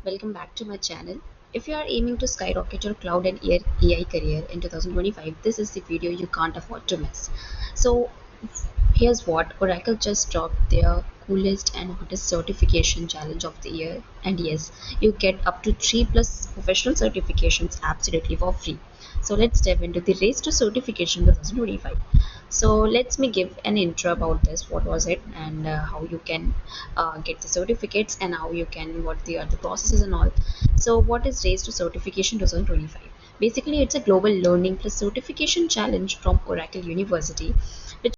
Welcome back to my channel. If you are aiming to skyrocket your cloud and AI career in 2025, this is the video you can't afford to miss. So, here's what Oracle just dropped their coolest and hottest certification challenge of the year. And yes, you get up to 3 plus professional certifications absolutely for free. So, let's dive into the race to certification 2025. So let me give an intro about this. What was it, and how you can get the certificates, and how you can what the other processes and all. So what is Race to Certification 2025? Basically, it's a global learning plus certification challenge from Oracle University, which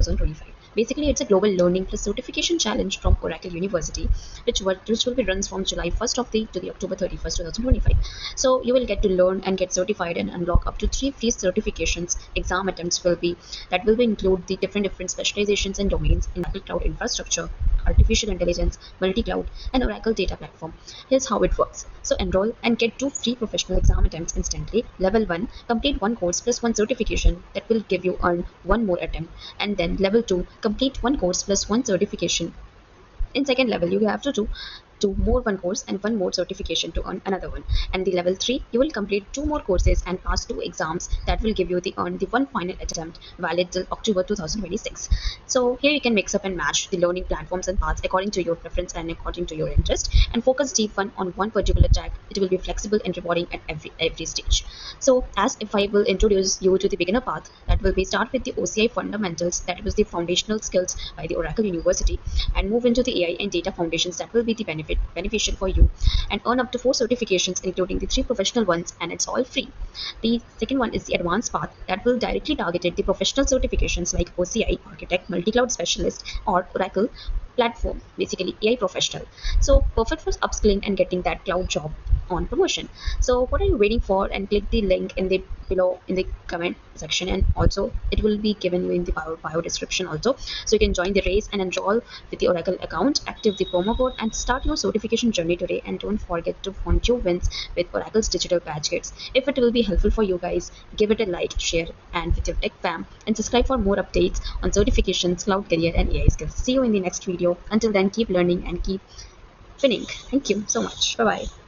2025. Basically, it's a global learning plus certification challenge from Oracle University, which will be runs from July 1st of the to the October 31st, 2025. So you will get to learn and get certified and unlock up to 3 free certifications. Exam attempts will be include the different specializations and domains in Oracle Cloud Infrastructure, artificial intelligence, multi-cloud, and Oracle Data Platform. Here's how it works. So enroll and get 2 free professional exam attempts instantly. Level 1, complete 1 course plus 1 certification that will give you earn 1 more attempt. And then level 2, complete 1 course plus 1 certification. In second level, you have to do two more 1 course and 1 more certification to earn another one. And the level 3, you will complete 2 more courses and pass 2 exams that will give you the earn the one final attempt valid till October 2026. So here you can mix up and match the learning platforms and paths according to your preference and according to your interest, and focus deep on one particular track. It will be flexible and rewarding at every stage. So as if I will introduce you to the beginner path, that will be start with the OCI fundamentals, that was the foundational skills by the Oracle University, and move into the AI and data foundations, that will be the beneficial for you, and earn up to 4 certifications including the 3 professional ones, and it's all free. The second one is the advanced path, that will directly target the professional certifications like OCI Architect, Multi-Cloud Specialist, or Oracle Platform, basically AI professional. So perfect for upskilling and getting that cloud job on promotion. So what are you waiting for? And click the link in the below in the comment section, and also it will be given you in the bio description also, so you can join the race and enroll with the Oracle account, active the promo code, and start your certification journey today. And don't forget to fund your wins with Oracle's digital badge kits. If it will be helpful for you guys, give it a like, share, and with your tech fam, and subscribe for more updates on certifications, cloud career, and AI skills. See you in the next video. Until then, keep learning and keep winning. Thank you so much. Bye bye.